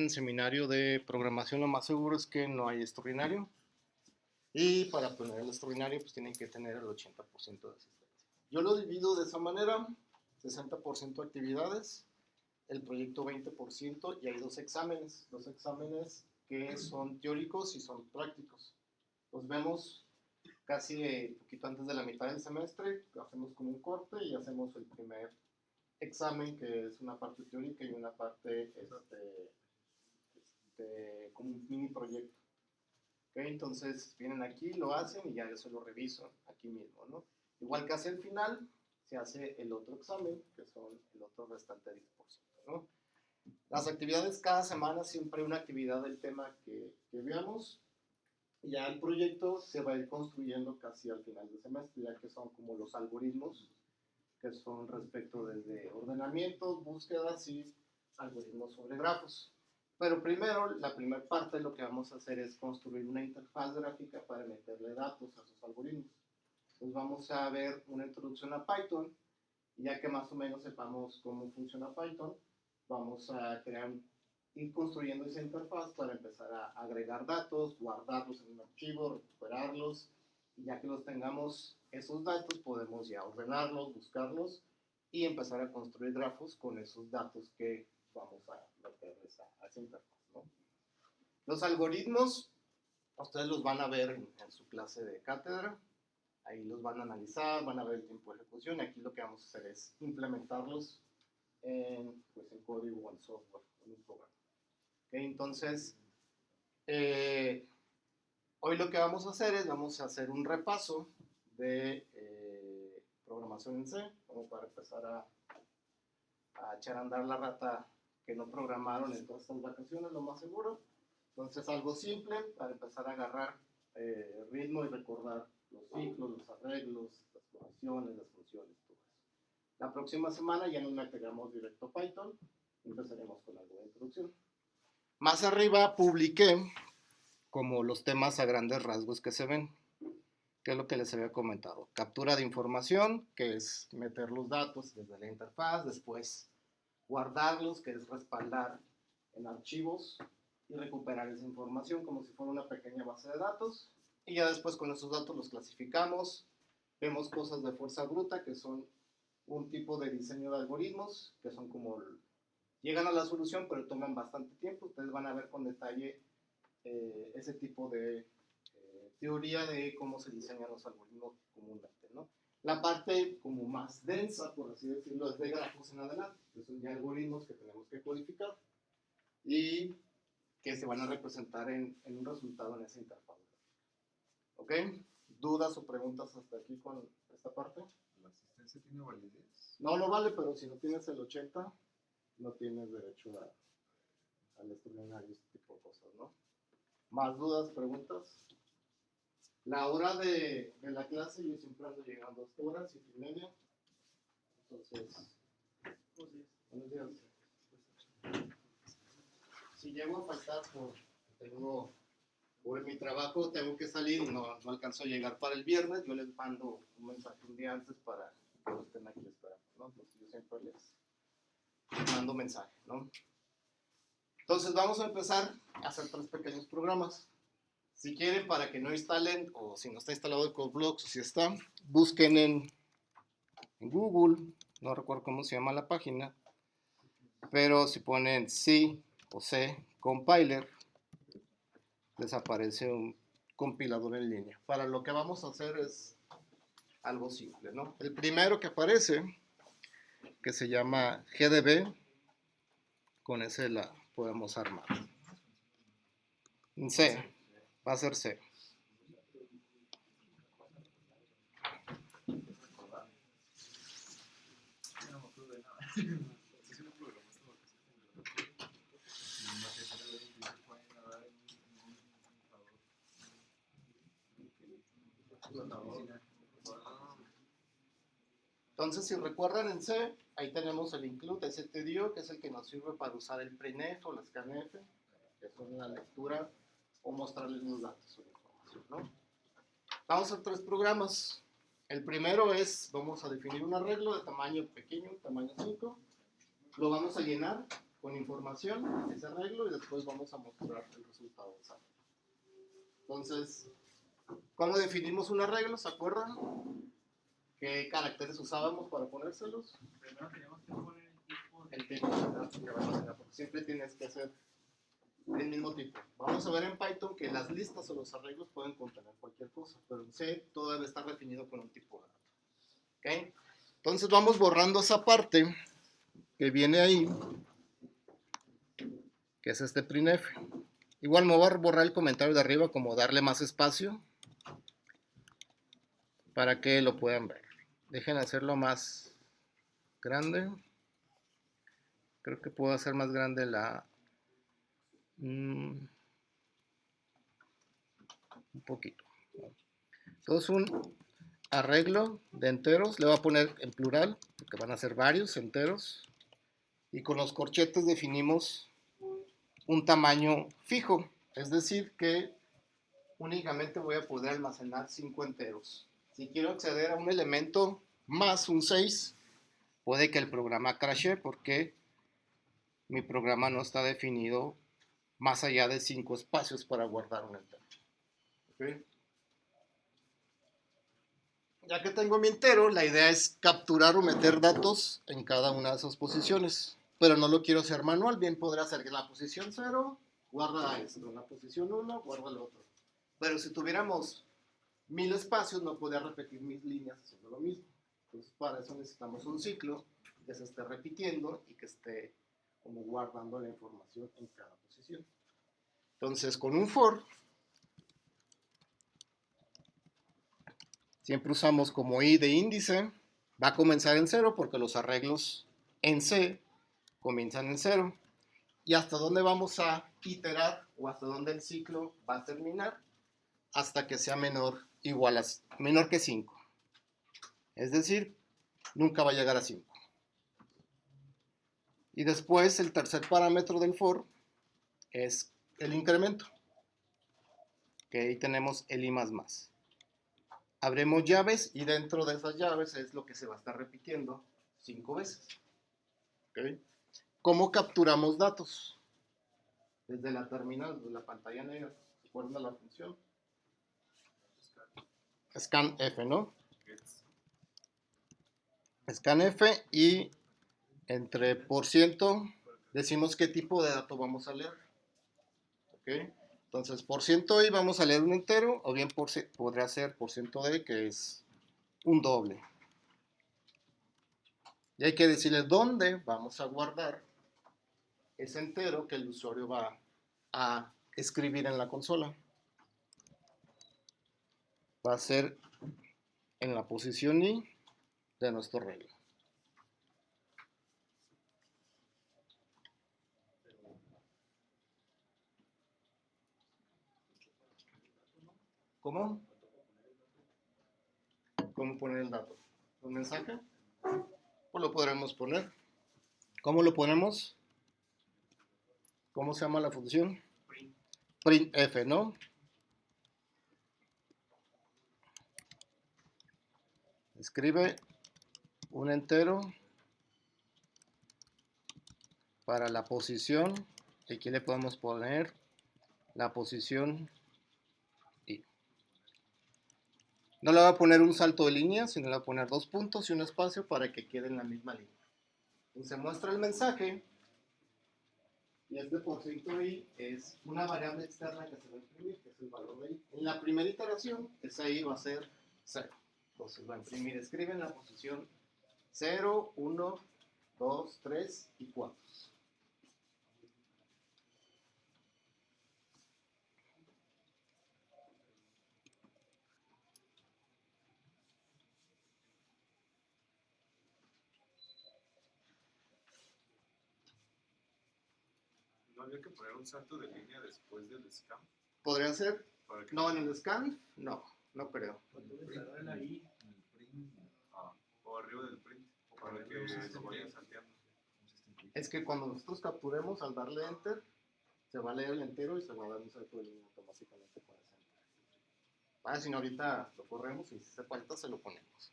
En el seminario de programación lo más seguro es que no hay extraordinario. Y para poner el extraordinario pues tienen que tener el 80% de asistencia. Yo lo divido de esa manera, 60% actividades, el proyecto 20% y hay dos exámenes que son teóricos y son prácticos. Los vemos casi poquito antes de la mitad del semestre, hacemos como un corte y hacemos el primer examen, que es una parte teórica y una parte como un mini proyecto. ¿Okay? Entonces vienen aquí, lo hacen y ya yo se lo reviso aquí mismo, ¿no? Igual que hacia el final, se hace el otro examen, que son el otro restante 10%, ¿no? Las actividades cada semana, siempre una actividad del tema que veamos, y ya el proyecto se va a ir construyendo casi al final del semestre, ya que son como los algoritmos, que son respecto desde ordenamientos, búsquedas y algoritmos sobre grafos. Pero primero, la primera parte lo que vamos a hacer es construir una interfaz gráfica para meterle datos a esos algoritmos. Entonces vamos a ver una introducción a Python, y ya que más o menos sepamos cómo funciona Python, vamos a ir construyendo esa interfaz para empezar a agregar datos, guardarlos en un archivo, recuperarlos, y ya que los tengamos esos datos podemos ya ordenarlos, buscarlos y empezar a construir grafos con esos datos que vamos a meterles a esa interfaz, ¿no? Los algoritmos, ustedes los van a ver en su clase de cátedra, ahí los van a analizar, van a ver el tiempo de ejecución, y aquí lo que vamos a hacer es implementarlos en código o en software, en un programa. ¿Okay? Entonces, hoy lo que vamos a hacer es, vamos a hacer un repaso de programación en C, como para empezar a echar a andar la rata que no programaron en todas estas vacaciones, lo más seguro. Entonces, algo simple para empezar a agarrar ritmo y recordar los ciclos, los arreglos, las condiciones, las funciones, todo eso. La próxima semana ya nos meteremos directo a Python y empezaremos con algo de introducción. Más arriba publiqué como los temas a grandes rasgos que se ven, que es lo que les había comentado. Captura de información, que es meter los datos desde la interfaz, después guardarlos, que es respaldar en archivos y recuperar esa información como si fuera una pequeña base de datos, y ya después con esos datos los clasificamos, vemos cosas de fuerza bruta, que son un tipo de diseño de algoritmos, que son como, llegan a la solución pero toman bastante tiempo. Ustedes van a ver con detalle ese tipo de teoría de cómo se diseñan los algoritmos comúnmente, ¿no? La parte como más densa, por así decirlo, es de grafos en adelante, que son ya algoritmos que tenemos que codificar y que se van a representar en un resultado en esa interfaz. ¿Ok? ¿Dudas o preguntas hasta aquí con esta parte? ¿La asistencia tiene validez? No, no vale, pero si no tienes el 80, no tienes derecho al extraordinario, este tipo de cosas, ¿no? ¿Más dudas, preguntas? La hora de la clase, yo siempre ando llegando a 2 horas, 7:30. Entonces, buenos días. Si llego a faltar por mi trabajo, tengo que salir y no alcanzo a llegar para el viernes, yo les mando un mensaje un día antes para que no estén aquí esperando, ¿no? Entonces yo siempre les mando mensaje, ¿no? Entonces vamos a empezar a hacer 3 pequeños programas. Si quieren, para que no instalen, o si no está instalado el CodeBlocks, o si está, busquen en Google, no recuerdo cómo se llama la página, pero si ponen C o C compiler, les aparece un compilador en línea. Para lo que vamos a hacer es algo simple, ¿no? El primero que aparece, que se llama GDB, con ese la podemos armar. En C, va a ser C. Entonces, si recuerdan en C, ahí tenemos el include stdio, que es el que nos sirve para usar el printf o la scanf, que son la lectura o mostrarles los datos o la información, ¿no? Vamos a hacer 3 programas. El primero es, vamos a definir un arreglo de tamaño pequeño, tamaño 5. Lo vamos a llenar con información, ese arreglo, y después vamos a mostrar el resultado de ese arreglo. Entonces, ¿cómo definimos un arreglo? ¿Se acuerdan? ¿Qué caracteres usábamos para ponérselos? Primero tenemos que poner El tipo de datos que vas a tener, porque siempre tienes que hacer el mismo tipo. Vamos a ver en Python que las listas o los arreglos pueden contener cualquier cosa, pero en C todo debe estar definido con un tipo de dato. ¿Okay? Entonces vamos borrando esa parte que viene ahí, que es este printf. Igual me voy a borrar el comentario de arriba, como darle más espacio para que lo puedan ver. Dejen hacerlo más grande. Creo que puedo hacer más grande la... un poquito. Entonces un arreglo de enteros, le voy a poner en plural, porque van a ser varios enteros. Y con los corchetes definimos un tamaño fijo, es decir que únicamente voy a poder almacenar 5 enteros. Si quiero acceder a un elemento más un 6, puede que el programa crashe porque mi programa no está definido más allá de 5 espacios para guardar un entero. ¿Okay? Ya que tengo mi entero, la idea es capturar o meter datos en cada una de esas posiciones, pero no lo quiero hacer manual. Bien podrá ser que en la posición 0 guarda esto, en la posición 1 guarda lo otro, pero si tuviéramos 1000 espacios no podría repetir mis líneas haciendo lo mismo. Entonces para eso necesitamos un ciclo que se esté repitiendo y que esté como guardando la información en cada posición. Entonces con un for siempre usamos como i de índice, va a comenzar en 0 porque los arreglos en C comienzan en 0. ¿Y hasta dónde vamos a iterar o hasta dónde el ciclo va a terminar? Hasta que sea menor que 5. Es decir, nunca va a llegar a 5. Y después el tercer parámetro del for es el incremento, que ahí tenemos el i++. Abremos llaves y dentro de esas llaves es lo que se va a estar repitiendo 5 veces. ¿Okay? ¿Cómo capturamos datos? Desde la terminal, desde la pantalla negra. ¿Recuerdan la función? Scanf, ¿no? Scanf y entre %, decimos qué tipo de dato vamos a leer. ¿Okay? Entonces, %i vamos a leer un entero, o bien podría ser %d, que es un doble. Y hay que decirle dónde vamos a guardar ese entero que el usuario va a escribir en la consola. Va a ser en la posición i de nuestro arreglo. ¿Cómo? ¿Cómo poner el dato? ¿Un mensaje? Pues lo podremos poner. ¿Cómo lo ponemos? ¿Cómo se llama la función? Printf, ¿no? Escribe un entero para la posición. Aquí le podemos poner la posición i. No le voy a poner un salto de línea, sino le voy a poner 2 puntos y un espacio para que quede en la misma línea. Y se muestra el mensaje. Y este %i es una variable externa que se va a imprimir, que es el valor de i. En la primera iteración, esa i va a ser 0. Entonces va a imprimir, escribe en la posición 0, 1, 2, 3 y 4. ¿No había que poner un salto de línea después del scan? ¿Podría ser? Para que No, en el scan, no creo. o arriba del print, para que lo vayan salteando. Es que cuando nosotros capturemos, al darle enter, se va a leer el entero y se va a dar un salto de línea automáticamente con ese enter. Si no, ahorita lo corremos y si hace falta se lo ponemos.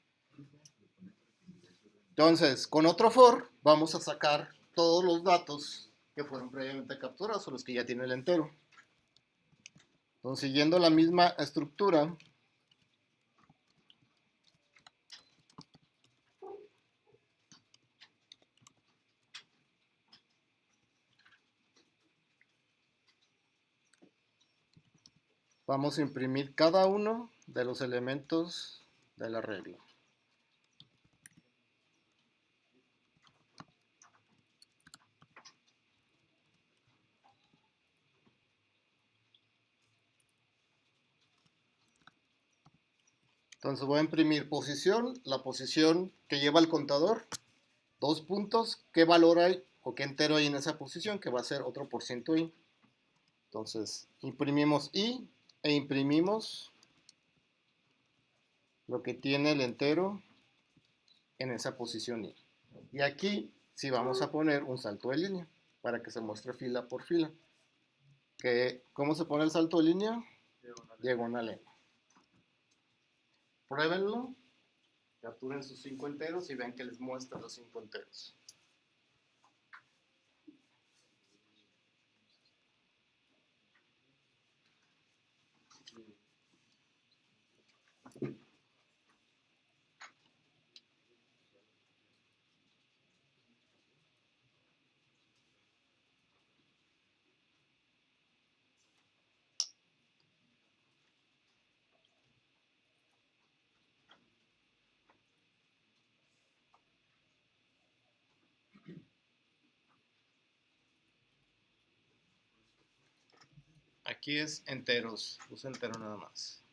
Entonces, con otro for, vamos a sacar todos los datos que fueron previamente capturados o los que ya tienen el entero. Entonces, siguiendo la misma estructura, vamos a imprimir cada uno de los elementos del arreglo. Entonces voy a imprimir posición, la posición que lleva el contador, 2 puntos, qué valor hay o qué entero hay en esa posición, que va a ser otro por ciento i. Entonces imprimimos i e imprimimos lo que tiene el entero en esa posición i. Y aquí sí vamos a poner un salto de línea para que se muestre fila por fila. ¿Cómo se pone el salto de línea? Diagonal n. Pruébenlo, capturen sus 5 enteros y vean que les muestra los 5 enteros. Aquí es enteros, usa entero nada más.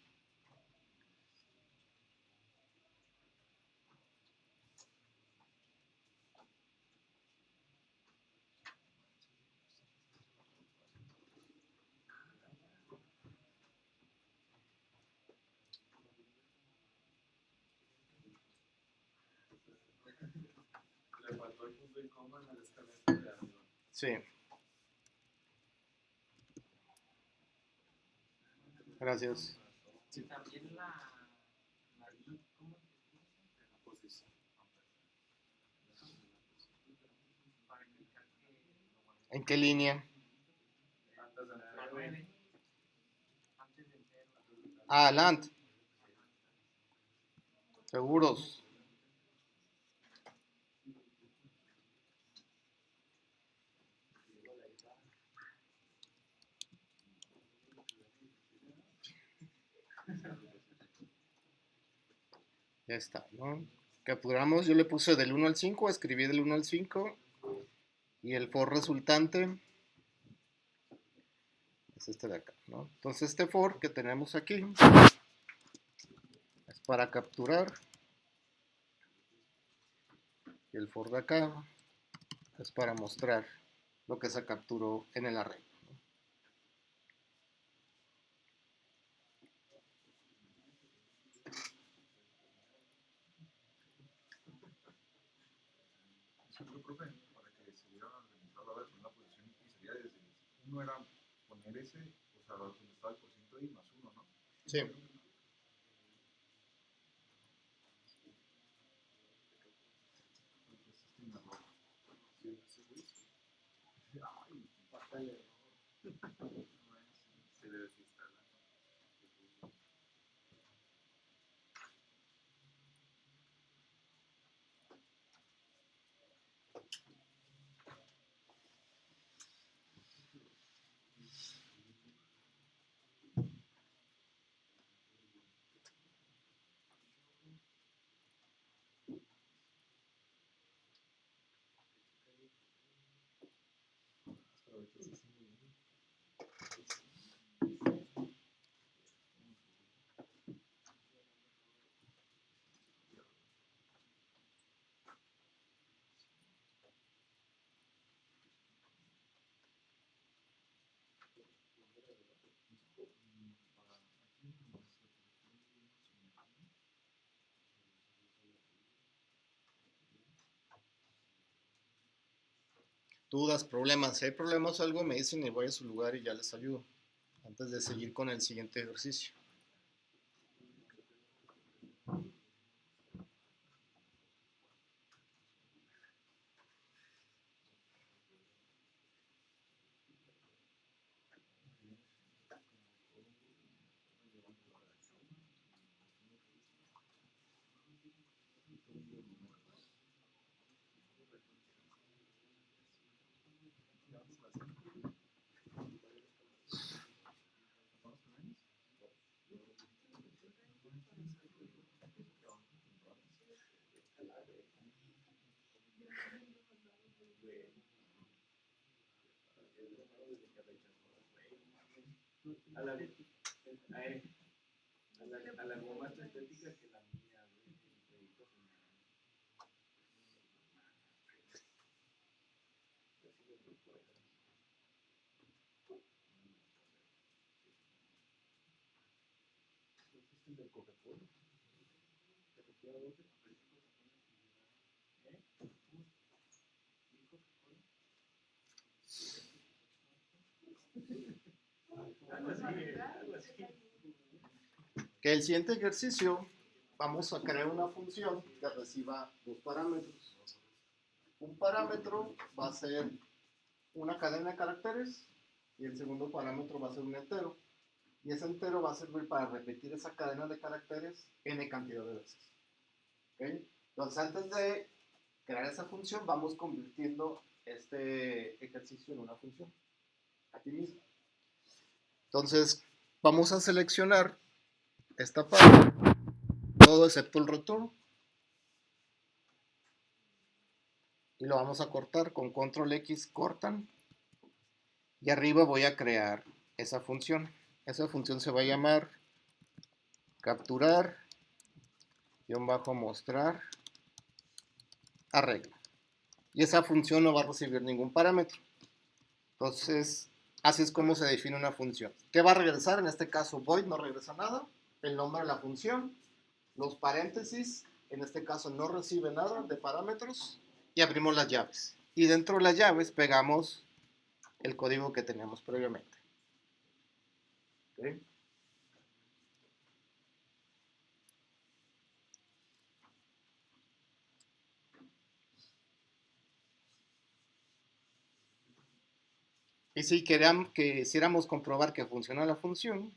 Le faltó el punto y coma en el escalete de arriba. Sí. Gracias. Y también la I, ¿cómo se dice? La posición. Para indicar que ¿En qué línea? Antes de la 9, antes del 0. Ah, land. Seguros. Ya está, ¿no? Capturamos, yo le puse del 1 al 5, escribí del 1 al 5 y el for resultante es este de acá, ¿no? Entonces este for que tenemos aquí es para capturar y el for de acá es para mostrar lo que se capturó en el array. Siempre, profe, para que se viera organizado la primera posición y sería desde uno era poner ese, o sea, donde estaba el porciento y más uno, ¿no? Sí. Ay, batalla. Se le desinstala. Dudas, problemas. Si hay problemas o algo, me dicen y voy a su lugar y ya les ayudo. Antes de seguir con el siguiente ejercicio. A la más estética que la mía, güey. Que el siguiente ejercicio vamos a crear una función que reciba dos parámetros. Un parámetro va a ser una cadena de caracteres y el segundo parámetro va a ser un entero. Y ese entero va a servir para repetir esa cadena de caracteres n cantidad de veces. ¿Okay? Entonces, antes de crear esa función, vamos convirtiendo este ejercicio en una función. Aquí mismo. Entonces, vamos a seleccionar esta parte, todo excepto el return. Y lo vamos a cortar con control X, cortan. Y arriba voy a crear esa función. Esa función se va a llamar capturar, _mostrar, arregla. Y esa función no va a recibir ningún parámetro. Entonces, así es como se define una función. ¿Qué va a regresar? En este caso, void no regresa nada. El nombre de la función, los paréntesis, en este caso no recibe nada de parámetros. Y abrimos las llaves. Y dentro de las llaves pegamos el código que teníamos previamente. ¿Okay? Y si quisiéramos comprobar que funciona la función,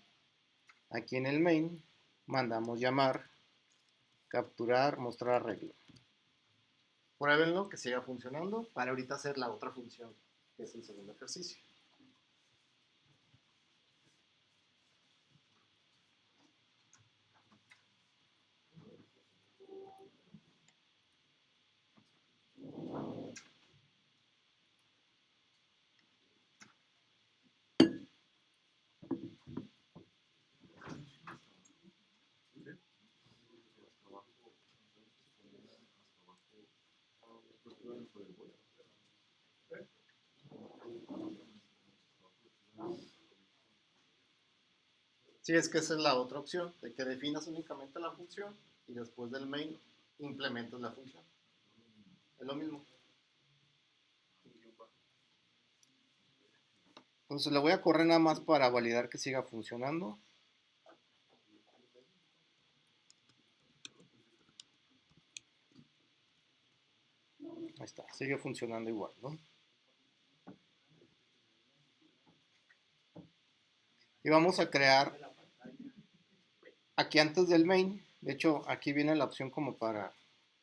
aquí en el main mandamos llamar capturar, mostrar arreglo. Pruébenlo que siga funcionando para ahorita hacer la otra función, que es el segundo ejercicio. Sí, es que esa es la otra opción, de que definas únicamente la función y después del main implementas la función. Es lo mismo. Entonces le voy a correr nada más para validar que siga funcionando. Ahí está, sigue funcionando igual, ¿no? Y vamos a crear aquí antes del main, de hecho aquí viene la opción como para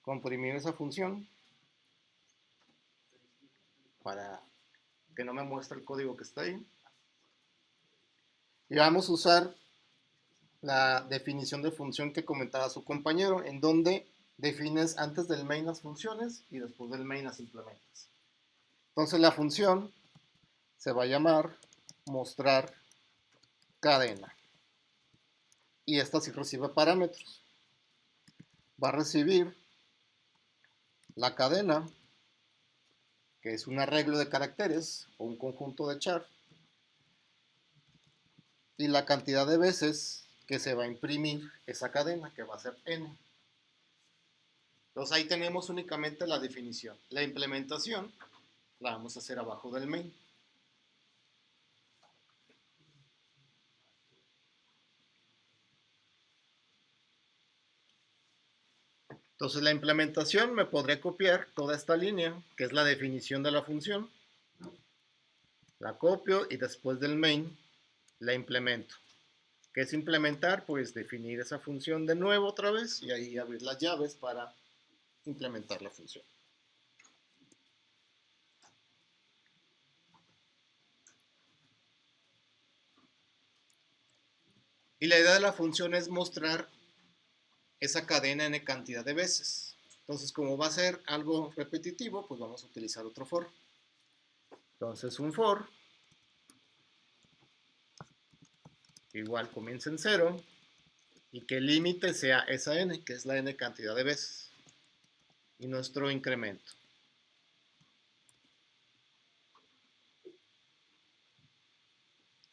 comprimir esa función para que no me muestre el código que está ahí. Y vamos a usar la definición de función que comentaba su compañero, en donde defines antes del main las funciones y después del main las implementas. Entonces la función se va a llamar mostrar cadena. Y esta sí recibe parámetros. Va a recibir la cadena, que es un arreglo de caracteres o un conjunto de char, y la cantidad de veces que se va a imprimir esa cadena, que va a ser n. Entonces ahí tenemos únicamente la definición. La implementación la vamos a hacer abajo del main. Entonces la implementación me podré copiar toda esta línea, que es la definición de la función. La copio y después del main la implemento. ¿Qué es implementar? Pues definir esa función de nuevo otra vez y ahí abrir las llaves para implementar la función. Y la idea de la función es mostrar esa cadena n cantidad de veces. Entonces, como va a ser algo repetitivo, pues vamos a utilizar otro for. Entonces, un for igual comienza en 0 y que el límite sea esa n, que es la n cantidad de veces, y nuestro incremento.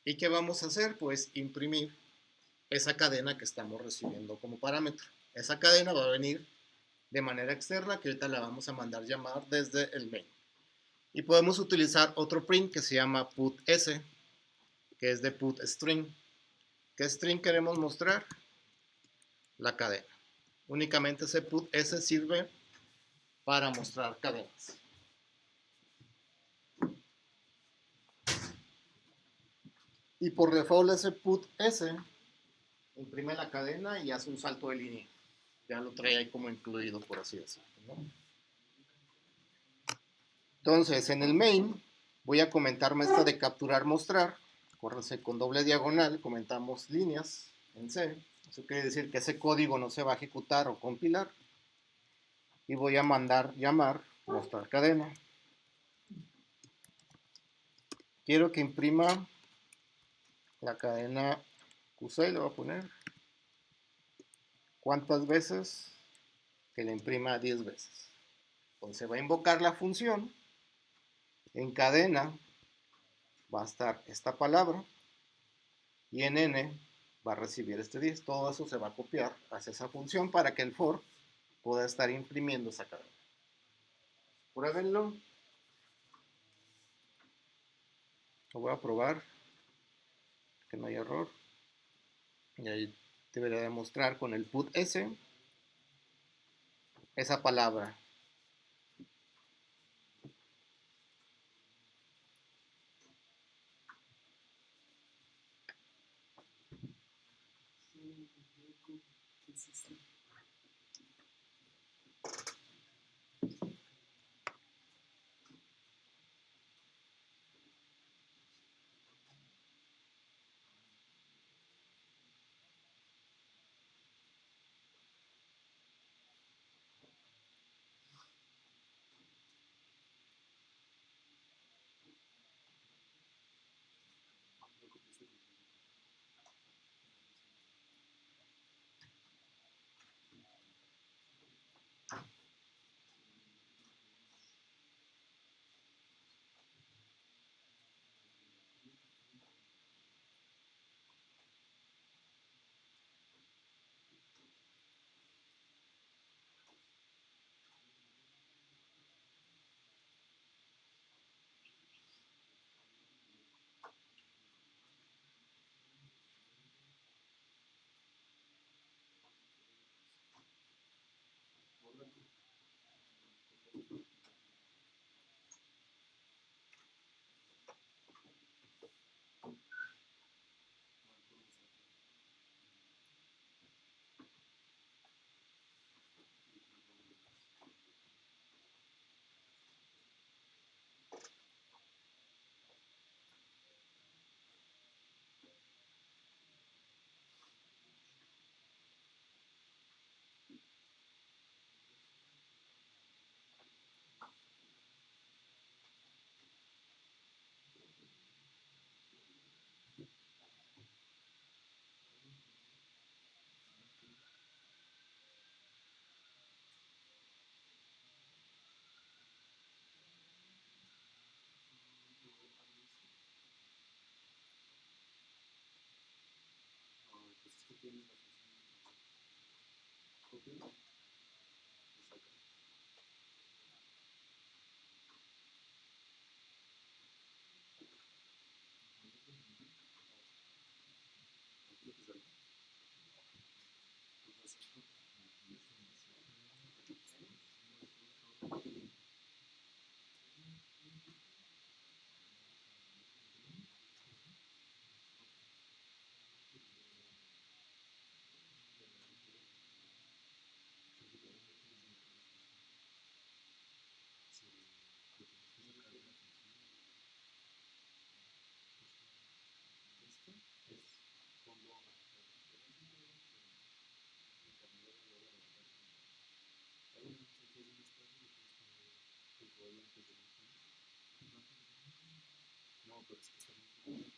¿Y qué vamos a hacer? Pues imprimir esa cadena que estamos recibiendo como parámetro. Esa cadena va a venir de manera externa, que ahorita la vamos a mandar llamar desde el main. Y podemos utilizar otro print que se llama putS, que es de putString. ¿Qué string queremos mostrar? La cadena. Únicamente ese putS sirve para mostrar cadenas. Y por default ese putS imprime la cadena y hace un salto de línea. Ya lo trae ahí como incluido, por así decirlo, ¿no? Entonces, en el main voy a comentarme esta de capturar, mostrar. Córrense con doble diagonal, comentamos líneas en C. Eso quiere decir que ese código no se va a ejecutar o compilar. Y voy a mandar llamar mostrar cadena. Quiero que imprima la cadena QC, le voy a poner. ¿Cuántas veces? Que la imprima 10 veces. Entonces va a invocar la función. En cadena va a estar esta palabra. Y en n va a recibir este 10. Todo eso se va a copiar hacia esa función para que el for pueda estar imprimiendo esa cadena. Pruébenlo. Lo voy a probar. Que no haya error. Y ahí debería demostrar con el putS esa palabra. No, pero es que está bien.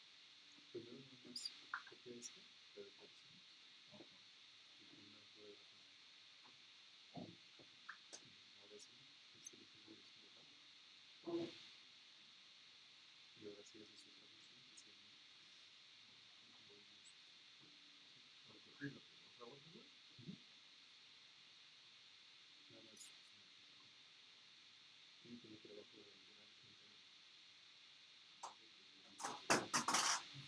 Nada más. Primero nada más copia esta, la de corrección. Y una prueba. Ahora sí, este lo tengo desbloqueado. Y ahora sí haces otra versión que se llama Bonus. Para corregirlo. O sea, vos no. Nada más. Tiene que meter abajo de la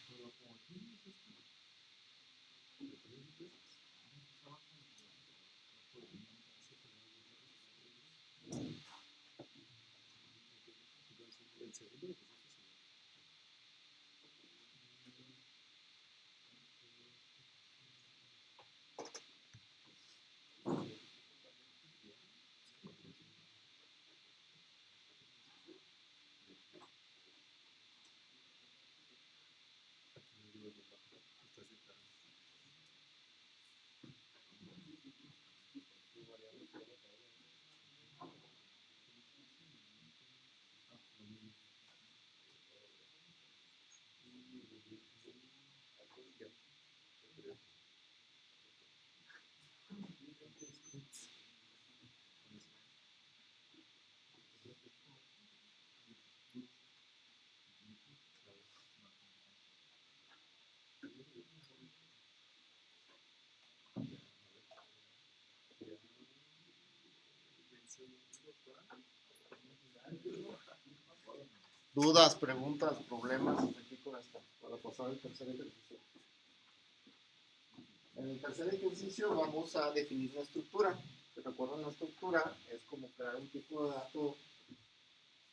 Pero como aquí no es esto. de poner empresas. Está abajo. Entonces, el segundo lo pusiste así. Estás declarando. Dudas, preguntas, problemas aquí con esto, para pasar al tercer ejercicio. En el tercer ejercicio vamos a definir una estructura. Si recuerdan, una estructura es como crear un tipo de dato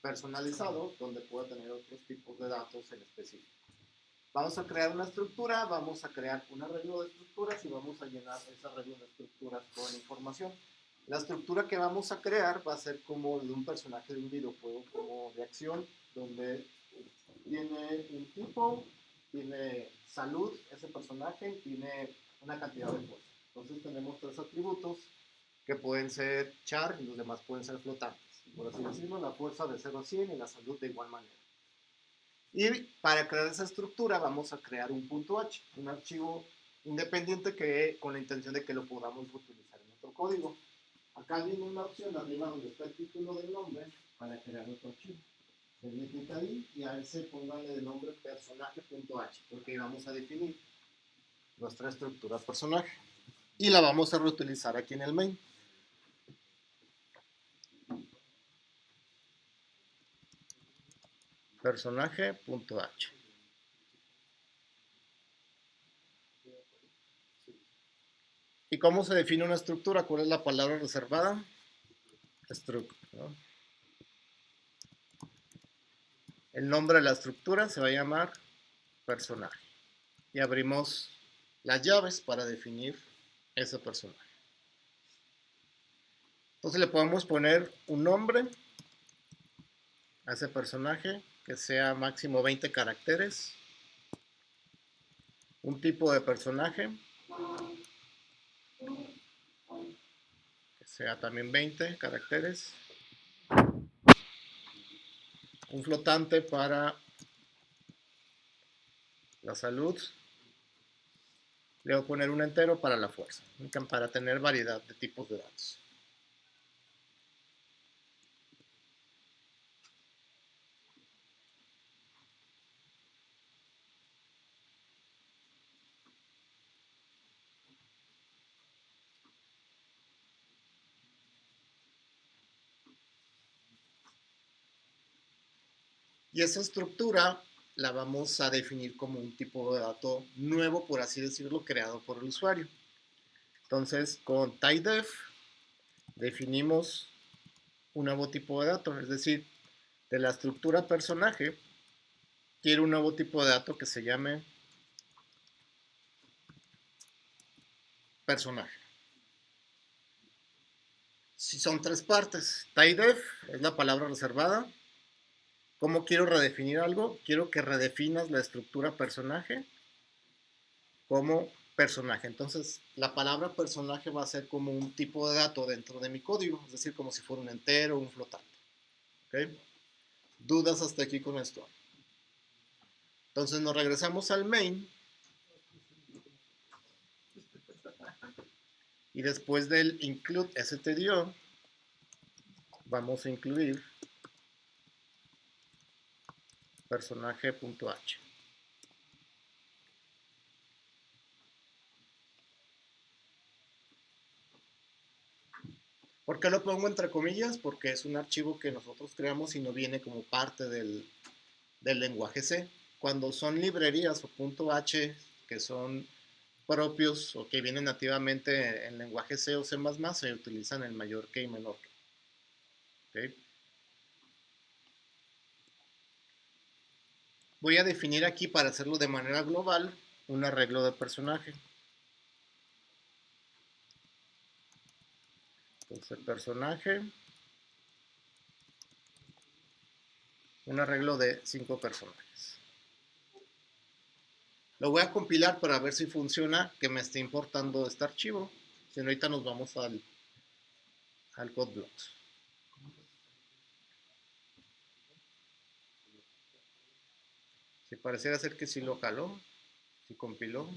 personalizado donde pueda tener otros tipos de datos en específico. Vamos a crear una estructura, vamos a crear un arreglo de estructuras y vamos a llenar ese arreglo de estructuras con información. La estructura que vamos a crear va a ser como de un personaje de un videojuego, como de acción, donde tiene un tipo, tiene salud, ese personaje, tiene una cantidad de fuerza. Entonces tenemos tres atributos que pueden ser char y los demás pueden ser flotantes. Por así decirlo, la fuerza de 0 a 100 y la salud de igual manera. Y para crear esa estructura vamos a crear un punto H, un archivo independiente que con la intención de que lo podamos utilizar en nuestro código. Acá viene una opción arriba donde está el título del nombre para crear otro archivo. Se le clica ahí y a ese pónganle de nombre personaje.h porque vamos a definir nuestra estructura personaje y la vamos a reutilizar aquí en el main. Personaje.h. ¿Y cómo se define una estructura? ¿Cuál es la palabra reservada? Struct, ¿no? El nombre de la estructura se va a llamar personaje. Y abrimos las llaves para definir ese personaje. Entonces le podemos poner un nombre a ese personaje que sea máximo 20 caracteres. Un tipo de personaje que sea también 20 caracteres. Un flotante para la salud. Le voy a poner un entero para la fuerza, para tener variedad de tipos de datos. Y esa estructura la vamos a definir como un tipo de dato nuevo, por así decirlo, creado por el usuario. Entonces, con typedef definimos un nuevo tipo de dato, es decir, de la estructura personaje, quiero un nuevo tipo de dato que se llame personaje. Si son tres partes, typedef es la palabra reservada, ¿Cómo quiero redefinir algo? Quiero que redefinas la estructura personaje como personaje. Entonces, la palabra personaje va a ser como un tipo de dato dentro de mi código, es decir, como si fuera un entero o un flotante. ¿Ok? ¿Dudas hasta aquí con esto? Entonces nos regresamos al main y después del include stdio vamos a incluir personaje.h. ¿Por qué lo pongo entre comillas? Porque es un archivo que nosotros creamos y no viene como parte del lenguaje C. Cuando son librerías o .h que son propios o que vienen nativamente en lenguaje C o C++, se utilizan el mayor que y menor que. ¿Okay? Voy a definir aquí, para hacerlo de manera global, un arreglo de personaje. Entonces, personaje, un arreglo de 5 personajes. Lo voy a compilar para ver si funciona que me esté importando este archivo. Si no, ahorita nos vamos al CodeBlocks. Si pareciera ser que sí lo jaló, sí compiló.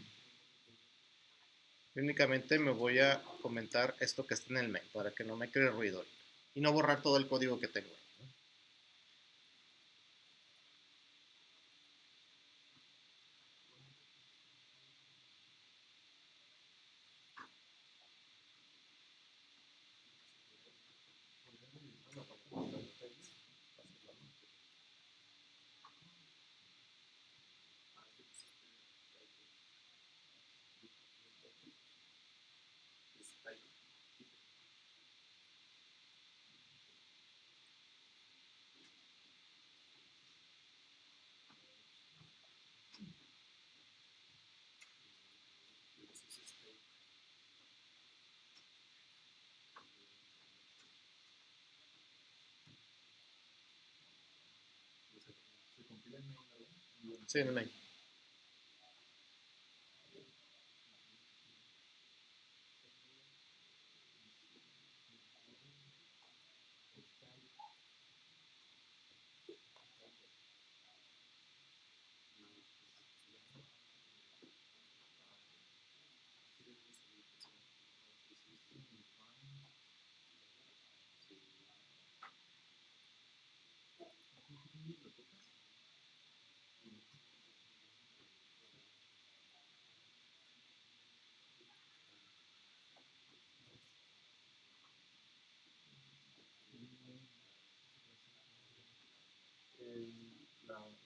Y únicamente me voy a comentar esto que está en el main para que no me cree ruido y no borrar todo el código que tengo. Se compila en main, ¿verdad? Sí, en el main.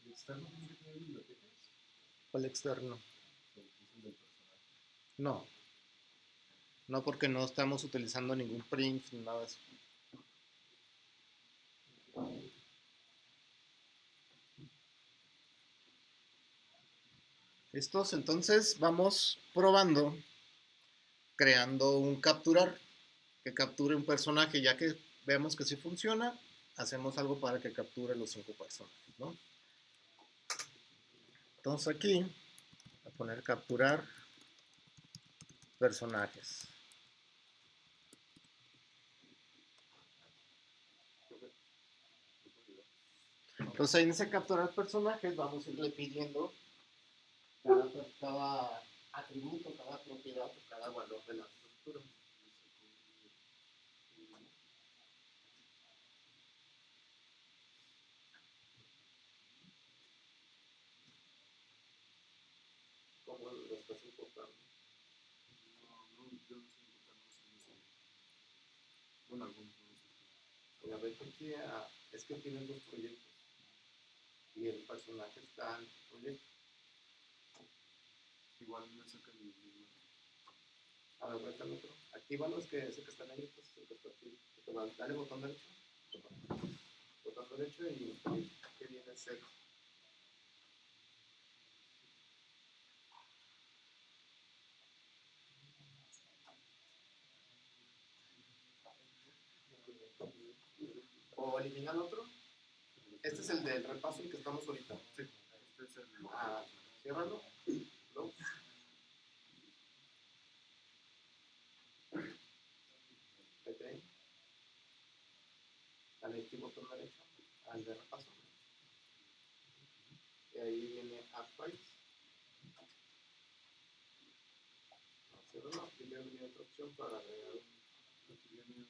El externo tiene que tener bibliotecas. ¿Cuál externo? El que es el del personaje. No. No, porque no estamos utilizando ningún print ni nada de eso. ¿Listos? Entonces vamos probando, creando un capturar, que capture un personaje. Ya que vemos que sí funciona, hacemos algo para que capture los 5 personajes, ¿no? Entonces aquí, voy a poner capturar personajes. Entonces en ese capturar personajes vamos a irle pidiendo cada atributo, cada propiedad o cada valor de la estructura. Como lo estás importando. Yo no sé importando, bueno, algunos no sé. La verdad es que tienes dos proyectos y el personaje está en tu proyecto. Igual me saca el mismo. A ver, vuelta al otro. Actívalo, es que ese que está en el pues, el que está aquí. Dale botón derecho. Botón derecho y que viene set. O elimina el otro. Este es el del repaso en que estamos ahorita. Sí, este es el... Ciérralo. Close. Ok. Dale aquí botón derecho al de repaso. Y ahí viene Add Files. Ciérralo. Primero viene otra opción para agregar Aquí viene uno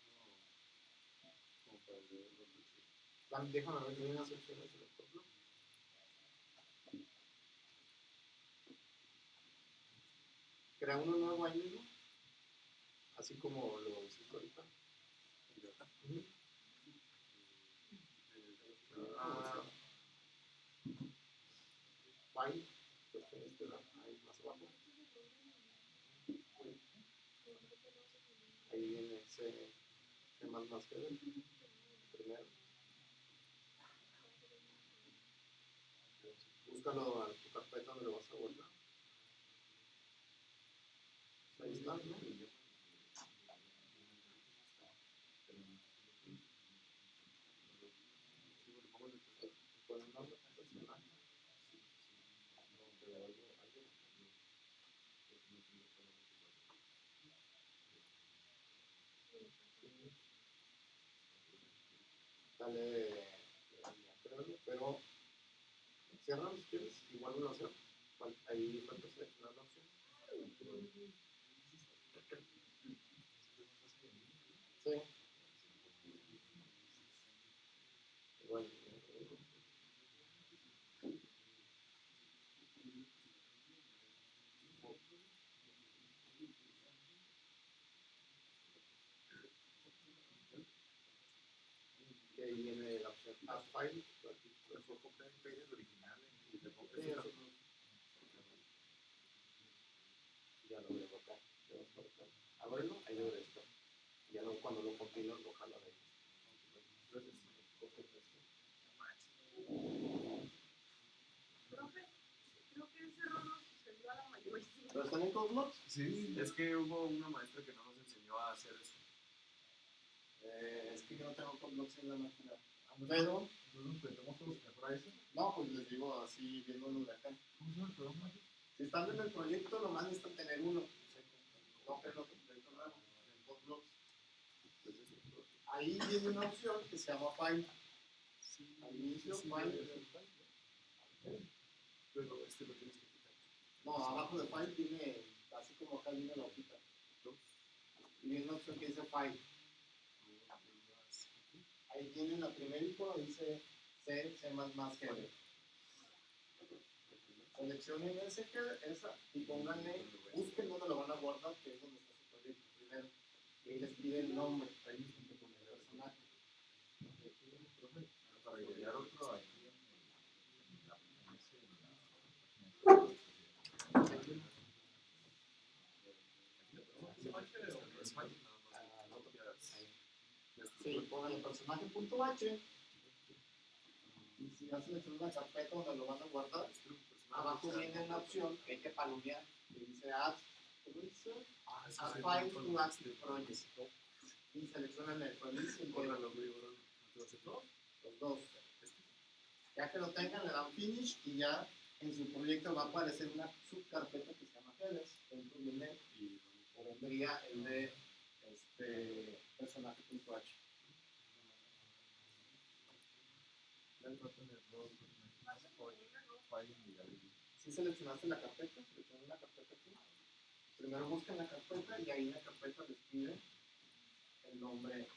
como para leer los archivos. Déjame ver, vienen unas opciones en el ejemplo. Crea uno nuevo ahí mismo. Así como lo hiciste ahorita. File, ahí más abajo. Ahí viene ese más que ver. Primero. Búscalo a tu carpeta donde lo vas a guardar. Ahí está, ¿no? Con el nombre personal. Dale, pero cierra si quieres, igual una opción. Ahí falta seleccionar la opción. Sí. Igual. Y ahí viene la opción Add File. Mejor comprar en pages originales y te compras Sí, ya lo debo acá. Ábrelo, ahí debe de estar. Ya cuando lo compilo, lo jala de ahí. Profe, creo que ese error nos sucedió a la mayoría. ¿Pero están en todos modos? Sí, Es que hubo una maestra que no nos enseñó a hacer eso. Es que yo no tengo complots en la máquina. pero entonces nos metemos todos mejor a eso. No, pues les digo así, viéndolo de acá. ¿Cómo se llama el programa? Si están en el proyecto, nomás necesitan tener uno. No, que no, proyecto nuevo, en complots. Ahí viene una opción que se llama File. Al inicio, File. Pero este lo tienes que quitar. No, abajo de File viene, así como acá viene la hojita. Y viene una opción que dice File. Ahí tienen la primera icono, dice C, C++, header. Seleccionen esa y pónganle, busquen dónde lo van a guardar, que es donde está su proyecto primero. Y ahí les pide el nombre, ahí mismo que pone el personaje. Para agregar otro ahí. Sí, pongan el personaje.h y si ya seleccionan la carpeta donde lo van a guardar, abajo viene una opción que hay que palomear que dice Add File to Active Project. Y seleccionan el release y los dos. Ya que lo tengan, le dan Finish y ya en su proyecto va a aparecer una subcarpeta que se llama Headers. Dentro viene o vendría el de personaje.h. Si seleccionaste la carpeta, seleccionan la carpeta aquí. Primero buscan la carpeta y ahí en la carpeta les pide el nombre.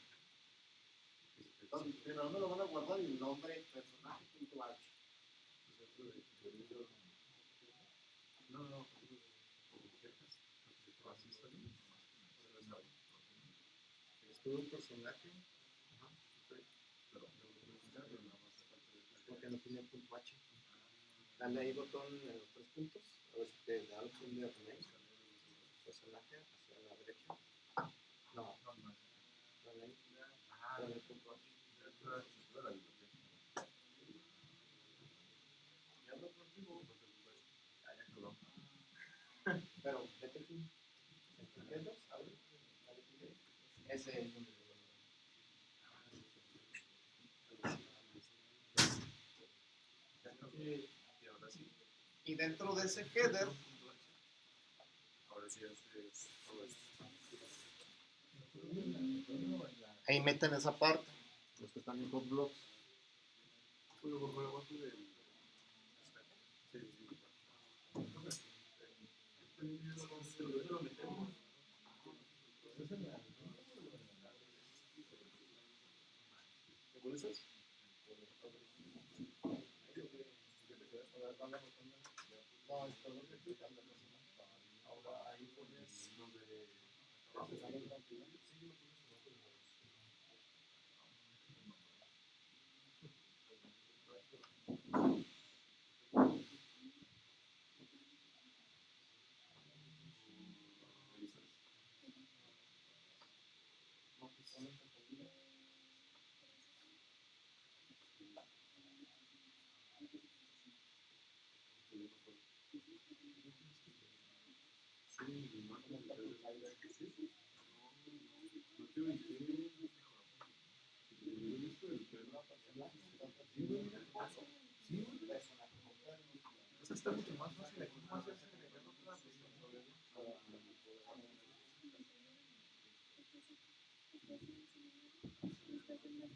Entonces, primero me lo van a guardar y el nombre personaje.h. No. Estuvo un personaje. Porque no tiene punto H. Dale ahí botón en los tres puntos. A ver si te da la opción de rename. Personaje hacia la derecha. No. Rename. Dale el punto H. Pero vete aquí. ¿Entiendes? Abre. Dale clic. Ese es donde Y dentro de ese header, Ahora sí haces todo esto. ahí meten esa parte. Los que están en hot blocks. Puedo borrar abajo del. Sí, sí. Lo metemos. ¿Me pones? Ahora ahí pones lo de. Eso está mucho más fácil. Aquí no haces agregar otra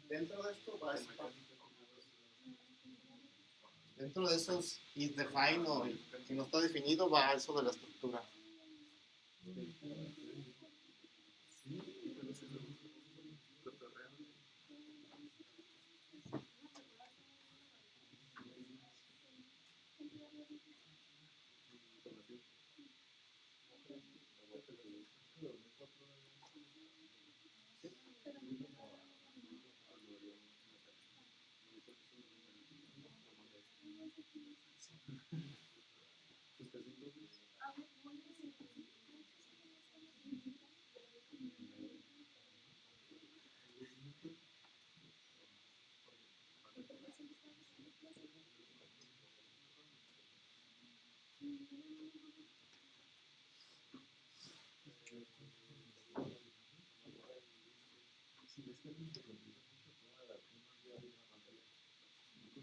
Dentro de esto va esa parte. Dentro de esos is defined o si no está definido va eso de la estructura.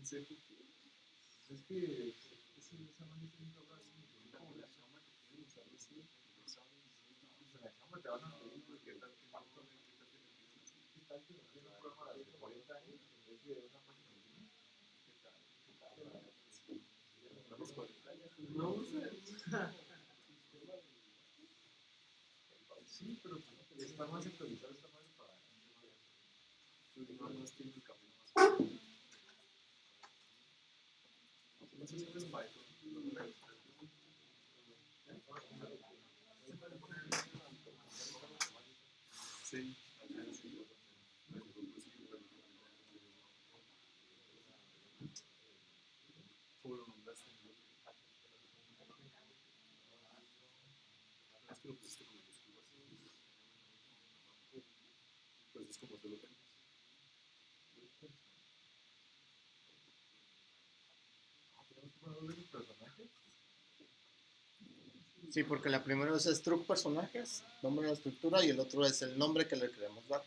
consejo. Es que esa mano está bien cabrón, así como la chamba que tienes, algo así, lo sabes. Pues en la chamba te van a pedir porque tal que no, qué tal que te piden así, qué tal que nos den un programa de 40 años en vez de una página de niños, qué tal, a los 40 años. No sé. Sí, pero está más actualizado esta madre para no más tiene el camino más fácil. No sé si es Python. Sí. ¿Cómo lo nombraste? Es que lo pusiste con mayúsculas. Pues es como te lo tengas. ¿Tenemos que poner los personajes? Sí, porque la primera es struct personajes, nombre de la estructura, y el otro es el nombre que le queremos dar.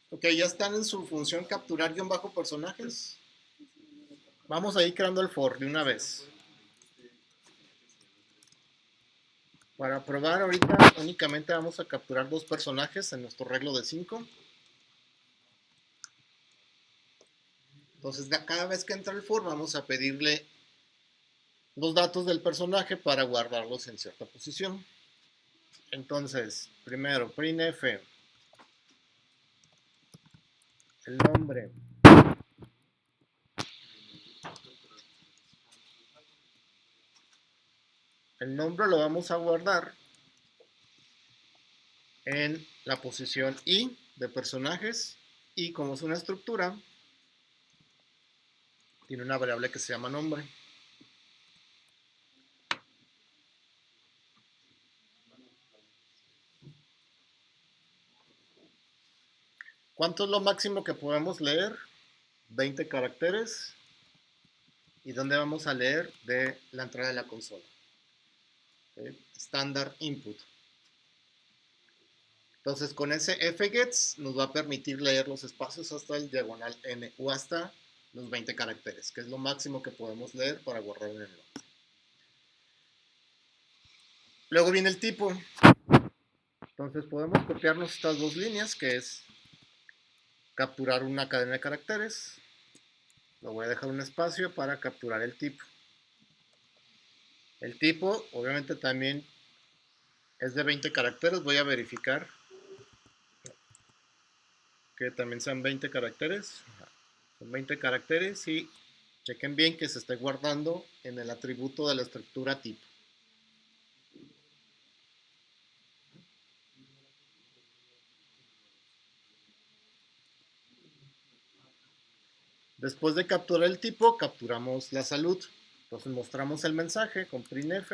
Ok, ya están en su función capturar guión bajo personajes. Vamos a ir creando el for de una vez. Para probar ahorita únicamente vamos a capturar 2 personajes en nuestro reglo de 5. Entonces cada vez que entra el for vamos a pedirle los datos del personaje para guardarlos en cierta posición. Entonces, primero, printf, el nombre. El nombre lo vamos a guardar en la posición i de personajes y como es una estructura, tiene una variable que se llama nombre. ¿Cuánto es lo máximo que podemos leer? 20 caracteres. ¿Y dónde vamos a leer? De la entrada de la consola. ¿Okay? Standard Input. Entonces con ese fgets nos va a permitir leer los espacios hasta el diagonal n o hasta los 20 caracteres, que es lo máximo que podemos leer para guardar en el enlace. Luego viene el tipo. Entonces podemos copiarnos estas dos líneas, que es capturar una cadena de caracteres. Lo voy a dejar un espacio para capturar el tipo. El tipo obviamente también es de 20 caracteres. Voy a verificar que también sean 20 caracteres. Son 20 caracteres y chequen bien que se esté guardando en el atributo de la estructura tipo. Después de capturar el tipo, capturamos la salud. Entonces mostramos el mensaje con printf,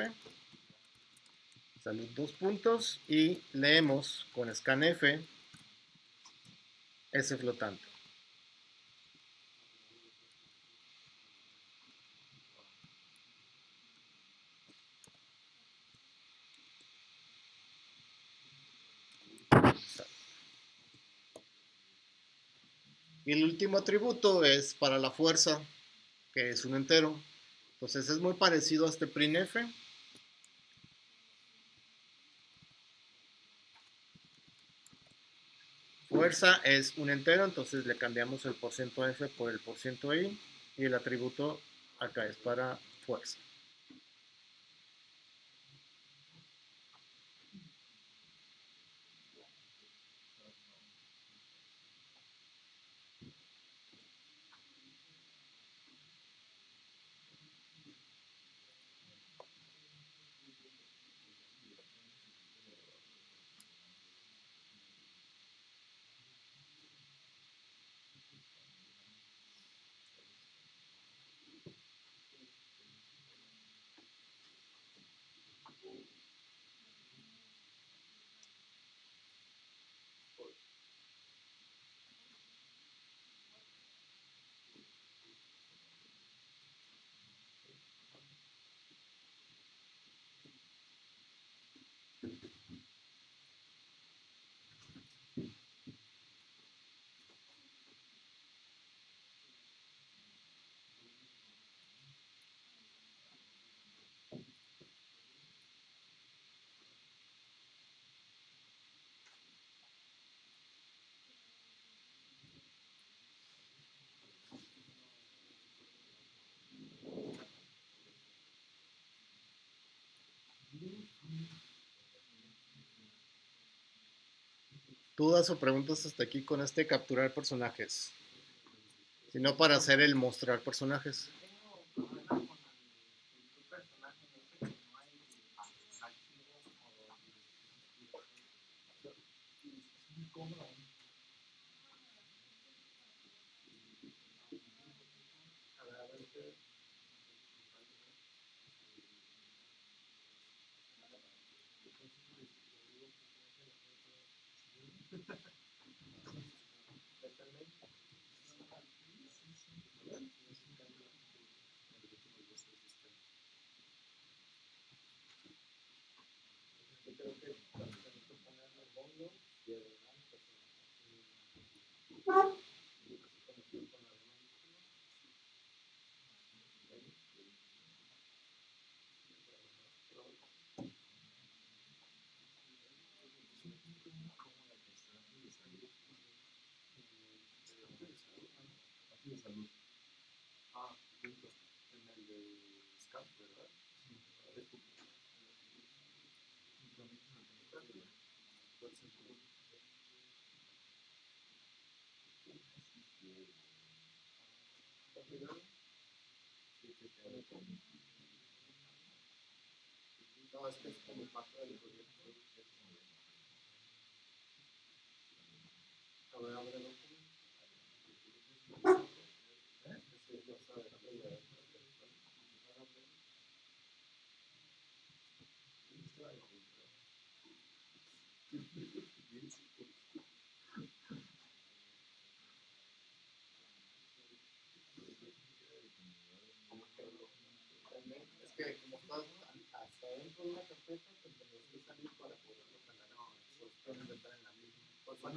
salud 2 puntos, y leemos con scanf S flotante. Y el último atributo es para la fuerza, que es un entero. Entonces es muy parecido a este printf. Fuerza es un entero, entonces le cambiamos el %f por el %i, y el atributo acá es para fuerza. ¿Dudas o preguntas hasta aquí con este capturar personajes? Si no, para hacer el mostrar personajes. Tengo un problema con el personaje, no sé que no hay archivos o Es muy cómodo. A ver qué. Yo creo que tenemos que ponerle fondo, diagonal, Así de salud. Ah, punto. En el de Scam, ¿verdad? ¿Cuál es el punto? ¿Está pegado? No, es que es como parte del proyecto. A ver, ábrelo. Ese es más adelante de como que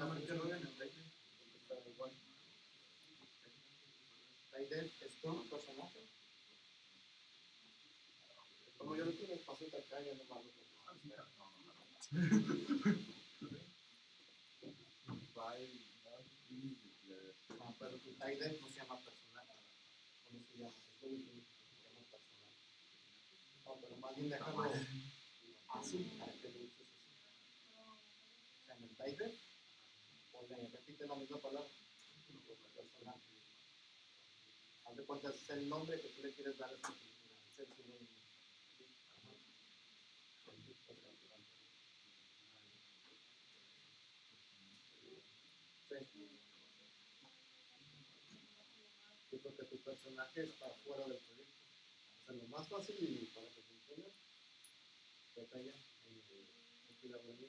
una marca nueva en el baile. Está igual. Typedef es un personaje. Como yo lo tengo espacio acá, ya no más lo tengo. No, pero tu Typedef no se llama personaje. ¿Cómo se llama? Es lo último. Se llama personaje. No, pero más bien déjalo así para que lo uses así. O sea, en el Typedef, repite la misma palabra. Personaje. Haz de cuenta, es el nombre que tú le quieres dar a esta estructura. Es el sinónimo. Sí. Sí, porque tu personaje está fuera del proyecto. O sea, lo más fácil y para que funcione, vete allá, en la avenida.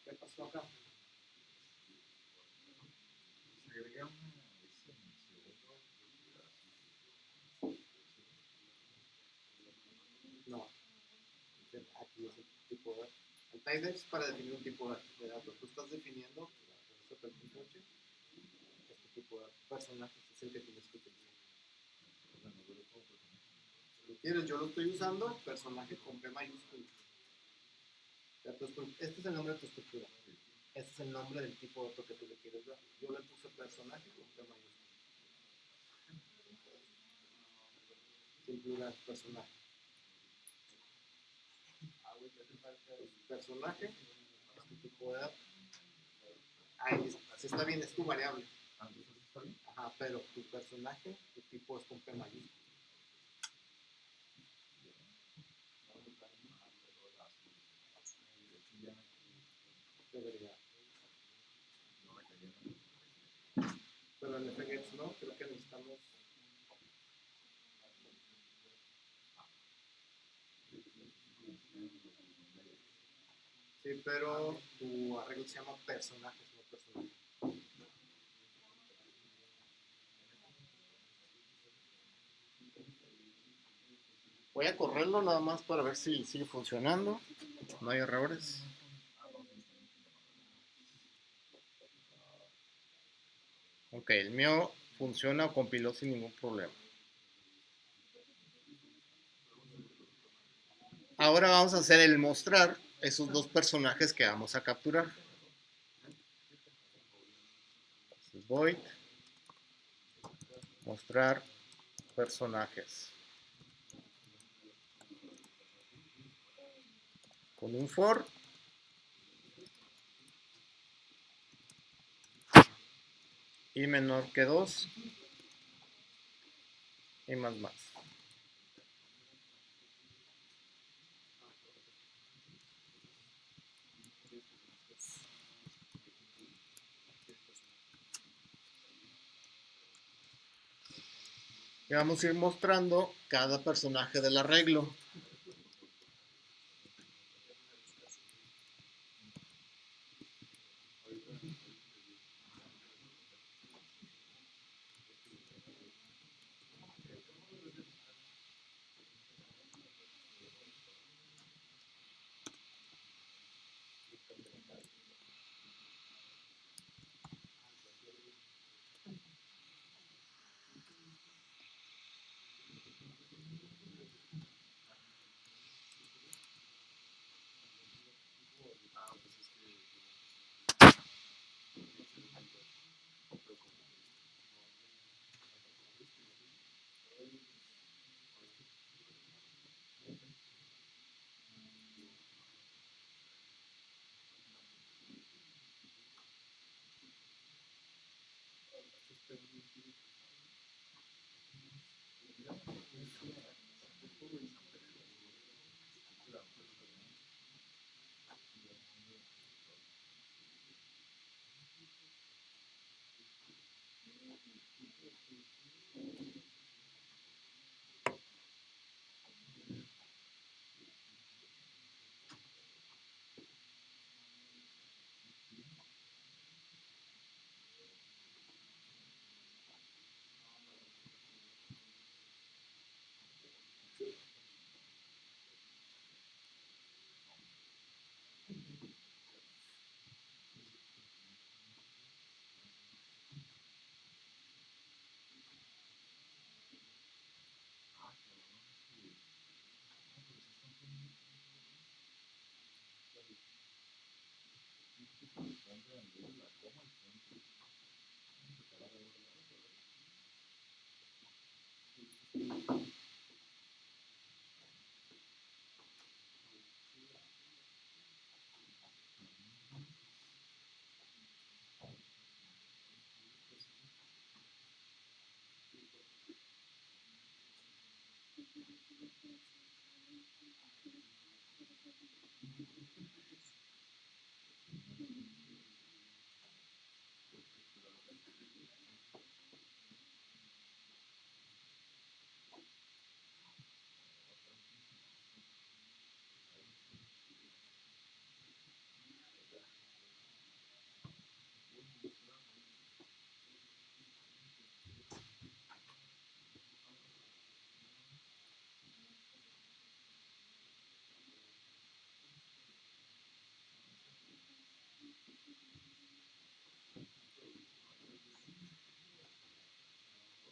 ¿Qué pasó acá? Se agrega una S en el segundo. No, aquí es el tipo de. El typedef es para definir un tipo de dato. Tú estás definiendo este tipo de personajes es el que tienes que utilizar. Bueno, yo lo pongo personaje. Si lo quieres, yo lo estoy usando, personaje con P mayúscula. Este es el nombre de tu estructura. Este es el nombre del tipo de dato que tú le quieres dar. Yo le puse personaje con P mayúscula. Singular, personaje. Personaje es tu tipo de dato. Ahí así está bien, es tu variable. Ah, entonces está bien. Ajá, pero tu personaje, tu tipo es con P mayúscula. Debería. Pero en FGETS no, creo que necesitamos. Sí, pero tu arreglo se llama personajes, no personaje. Voy a correrlo nada más para ver si sigue funcionando. No hay errores. Ok, el mío funciona o compiló sin ningún problema. Ahora vamos a hacer el mostrar esos dos personajes que vamos a capturar. Entonces void mostrar personajes. Con un for y menor que 2 y más. Y vamos a ir mostrando cada personaje del arreglo.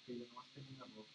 Ok, yo nomás tengo una ropa.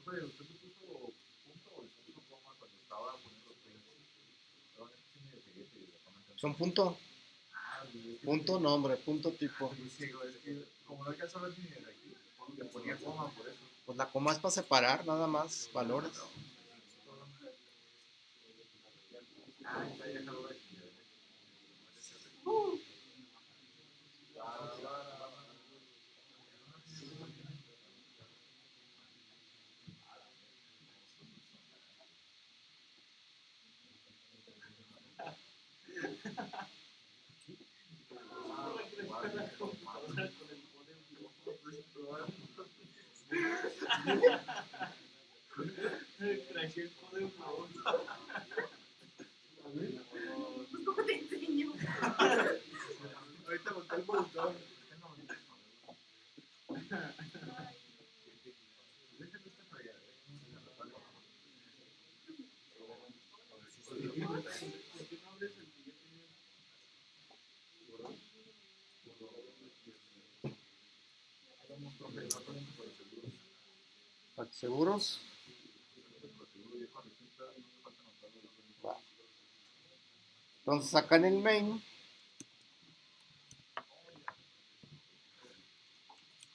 Profe, ¿usted le puso punto o le puso coma cuando estaba poniendo los prints? Perdón, es que sí medio ceguete y de repente. ¿Son punto? Punto, nombre, punto tipo. Sí, es que como no alcanzo a ver ni desde aquí, le ponía coma por eso. Pues la coma es para separar nada más valores. Ah, ya déjalo ver. Craqué el código. ¿Cómo te enseño? Ahorita monté el productor. ¿Por qué no abres el que yo tenía? ¿Seguros? Va. Entonces acá en el main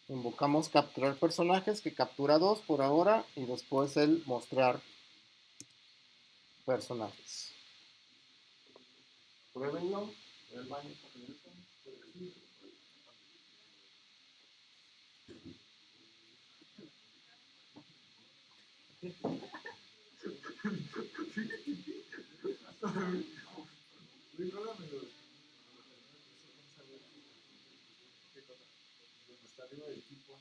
invocamos capturar personajes, que captura 2 por ahora, y después el mostrar personajes. Pruébenlo. El baño con eso. Está arriba del tipo.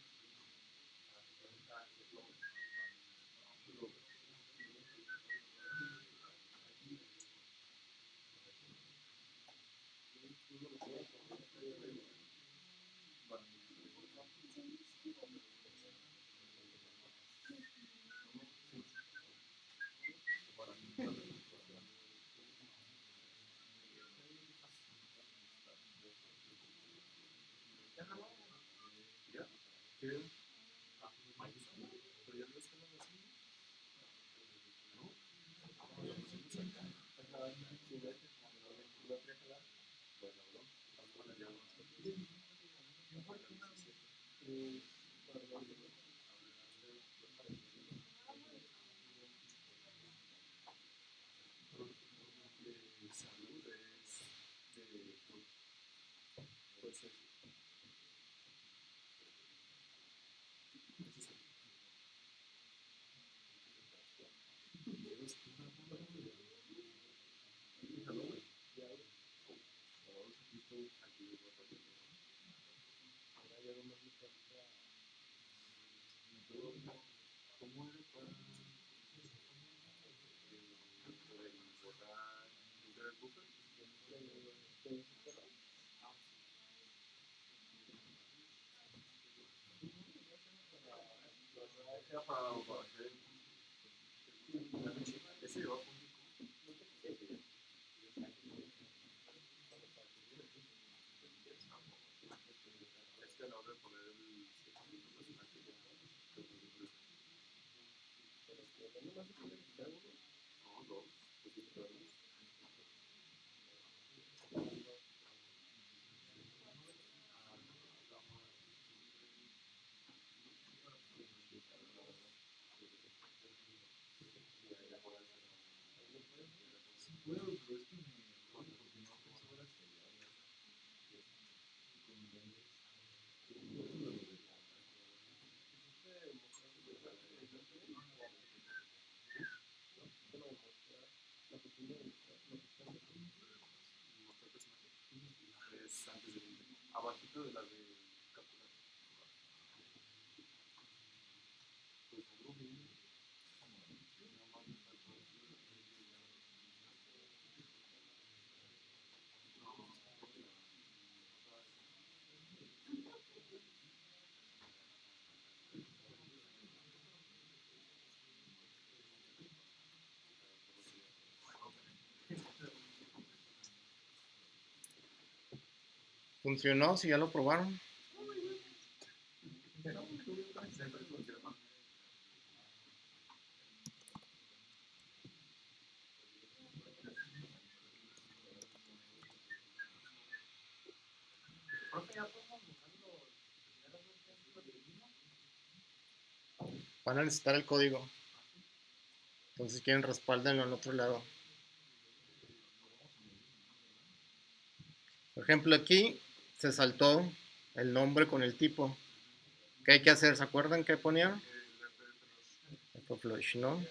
¿Cómo era para lo del borrar el buffer? Era para hacer ese llevaba es que a la hora de poner el personaje no, dos, pues sí, pero sí puedo, pero es que me jode porque no alcanzo a ver hasta allá. Mostrar personaje es antes del intro, abajito de la de capturar. Pues algo bien. No más me faltó. ¿Funcionó? Si ya lo probaron. Siempre funciona. Profe, ya estamos buscando primeras versiones de Linux. Van a necesitar el código. Entonces, si quieren, respáldenlo al otro lado. Por ejemplo, aquí se saltó el nombre con el tipo. ¿Qué hay que hacer? ¿Se acuerdan qué ponía? Flush, ¿no?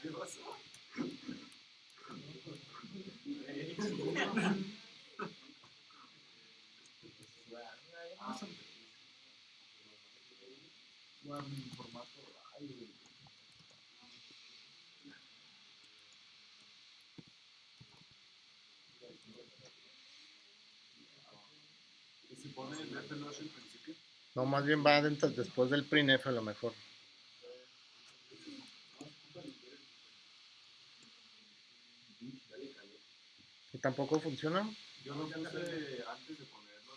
¿Qué pasó? En formato RAW. ¿Y si pone el FLOSH al principio? No, más bien va dentro, después del printf a lo mejor. ¿Y tampoco funciona? Yo lo puse antes de ponerlo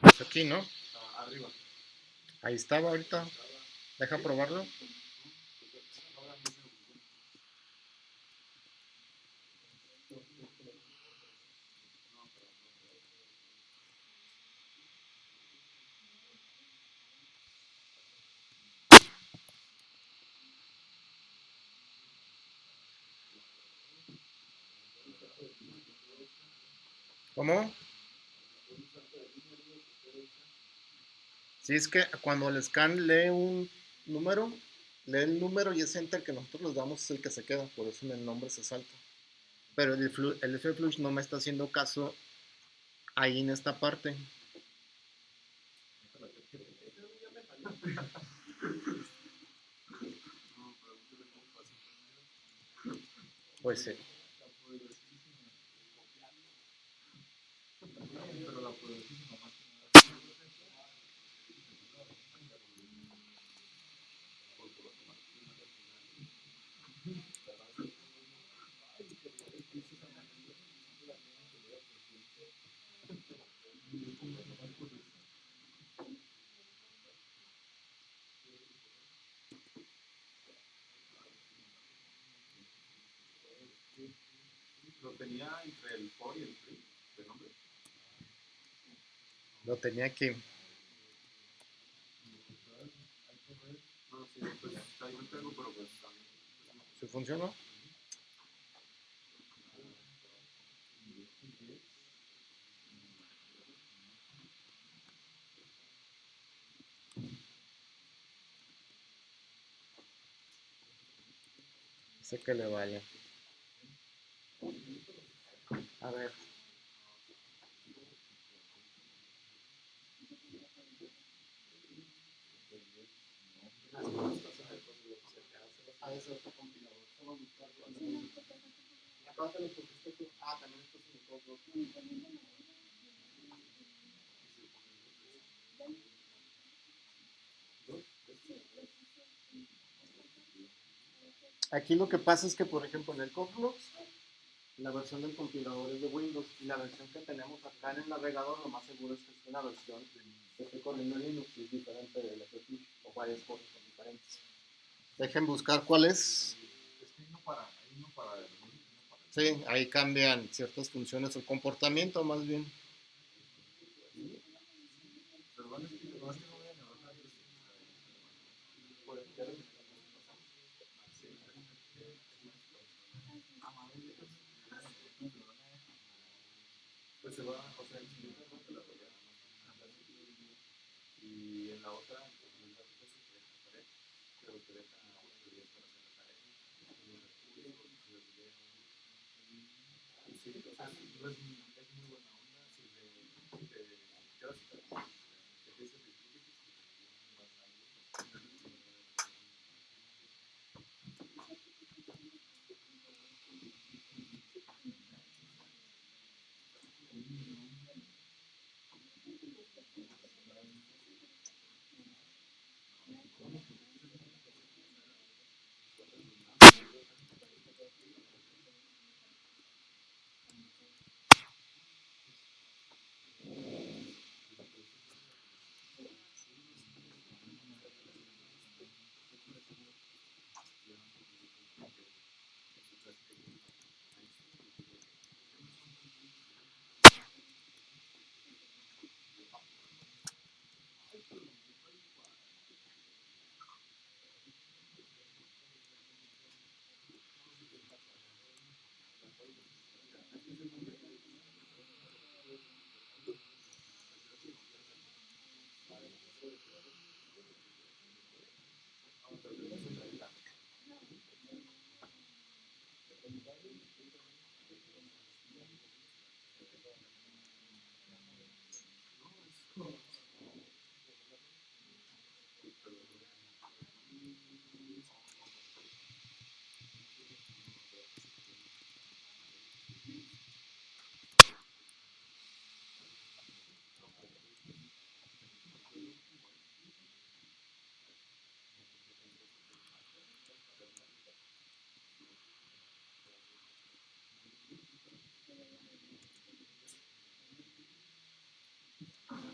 Pues aquí, ¿no? arriba. Ahí estaba ahorita. Deja probarlo. ¿Cómo? Sí, es que cuando el scan lee un número, lee el número y ese enter que nosotros les damos es el que se queda, por eso en el nombre se salta. Pero el FFlush no me está haciendo caso ahí en esta parte. Pues sí. Pero la poderosísima máquina lo tenía entre el for y el free de nombre. Lo tenía aquí. No, sí, pues ahí lo tengo, pero pues también. ¿Sí funcionó? Sé que le vale. A ver. A ese otro compilador. Solo buscar cuando acá te lo pusiste tú. Ah, también esto es un poco. Aquí lo que pasa es que, por ejemplo, en el Coflux, la versión del compilador es de Windows y la versión que tenemos acá en el navegador, lo más seguro es que es una versión que esté corriendo en Linux y es diferente del FFmpeg o varias cosas son diferentes. Dejen buscar cuál es. Es que hay uno para Sí, ahí cambian ciertas funciones o comportamiento más bien. pero van a decir que no voy a negar nada de eso. Pues se va, o sea, en su no te la voy a y en la otra, pues los datos se te dejan tarea, pero te deja ahora de 10 para hacer la tarea, los recursos, los videos. Y sí, o sea, no es muy buena onda si te quedas te empiezas a discutir, vas a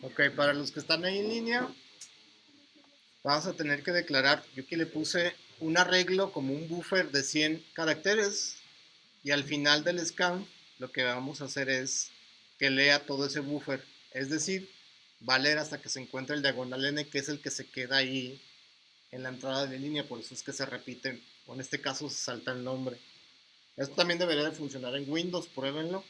Ok, para los que están ahí en línea, vamos a tener que declarar, yo aquí le puse un arreglo como un buffer de 100 caracteres y al final del scan lo que vamos a hacer es que lea todo ese buffer, es decir, va a leer hasta que se encuentre el diagonal n, que es el que se queda ahí en la entrada de línea, por eso es que se repiten, o en este caso se salta el nombre. Esto también debería de funcionar en Windows, pruébenlo.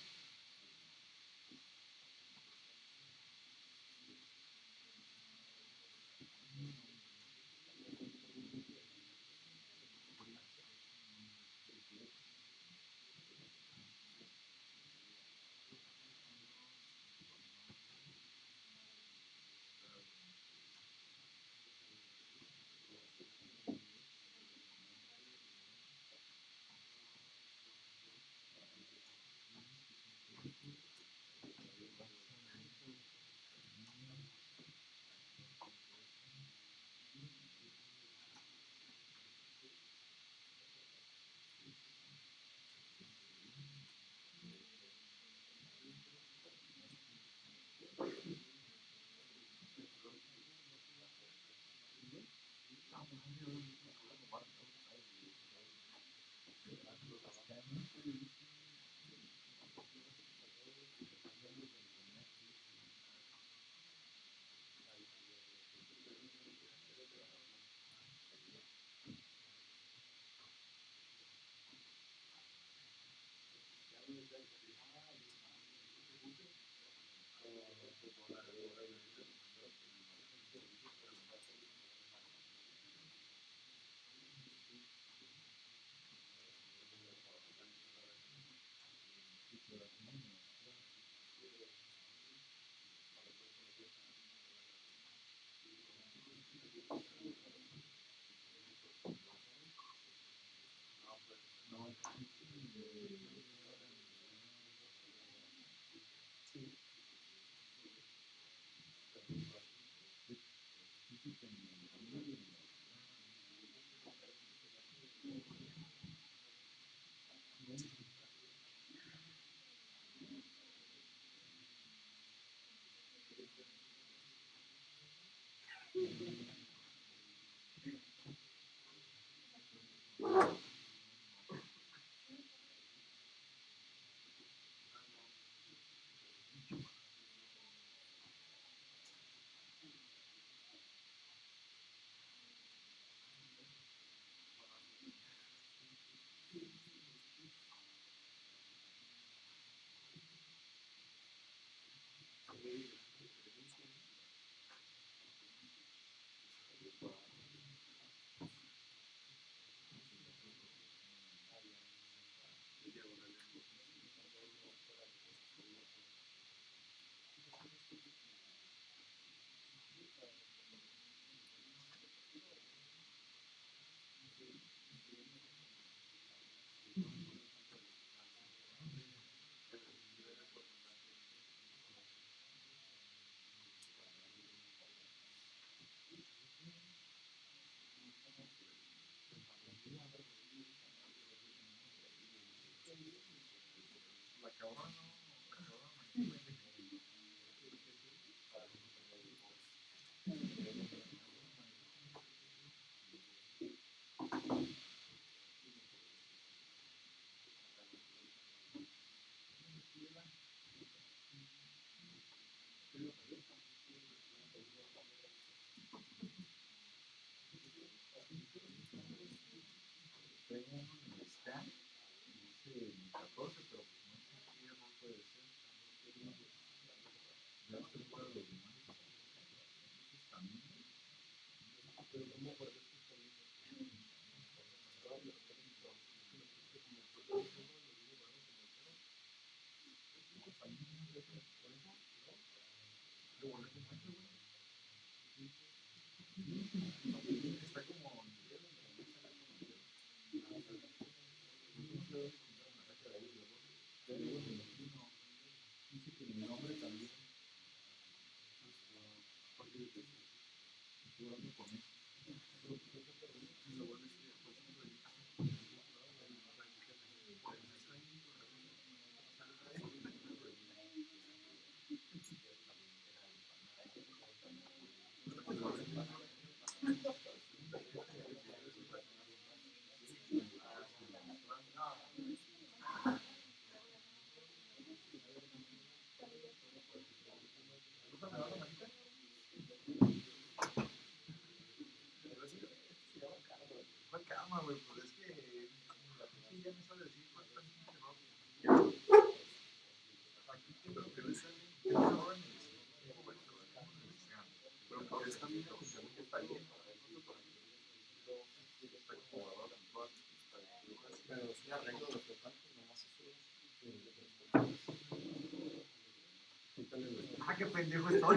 Ah, qué pendejo estoy.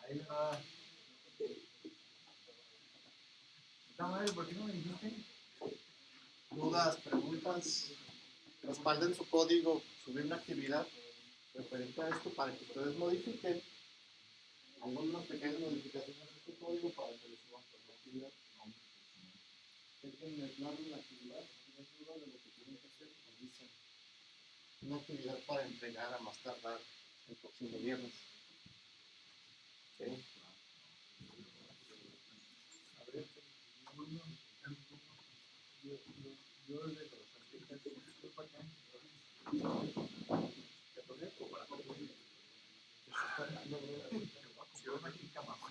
Ahí le va. Esta madre, ¿por qué no me dijiste? Dudas, preguntas, respalden su código, subir una actividad. referente a esto para que ustedes modifiquen algunas pequeñas modificaciones a este código para que les suban por la actividad. Déjenme darle la actividad, es duda de lo que tienen que hacer, nos dicen una actividad para entregar a más tardar el próximo viernes. ¿Okay? A ver, yo de los arquitectos, ¿para qué? ¿Te pones o para hacer un video? Si una chica mamá,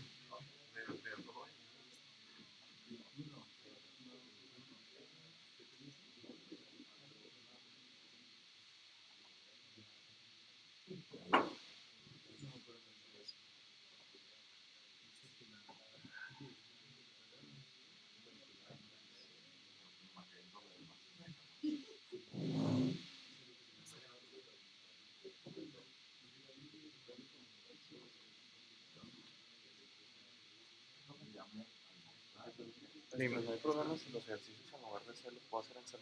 Dime, ¿no hay problemas si los ejercicios en lugar de C los puedo hacer en C++?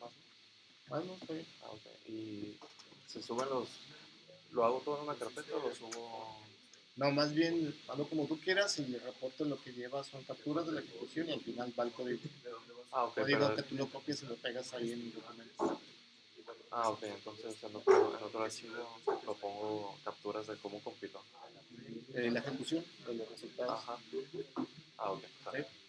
Bueno, está bien. Ah, ok. Y se suben los... ¿Lo hago todo en una carpeta o lo subo...? No, más bien, hazlo como tú quieras y el reporte lo que lleva son capturas de la ejecución y al final va el código. Ah, ok, Código pero... que tú lo copias y lo pegas ahí en documentos. Ah, ok, entonces en otro archivo lo pongo capturas de cómo compiló. La ejecución de los resultados. Ajá. Ah, ok. Está bien. ¿Sí?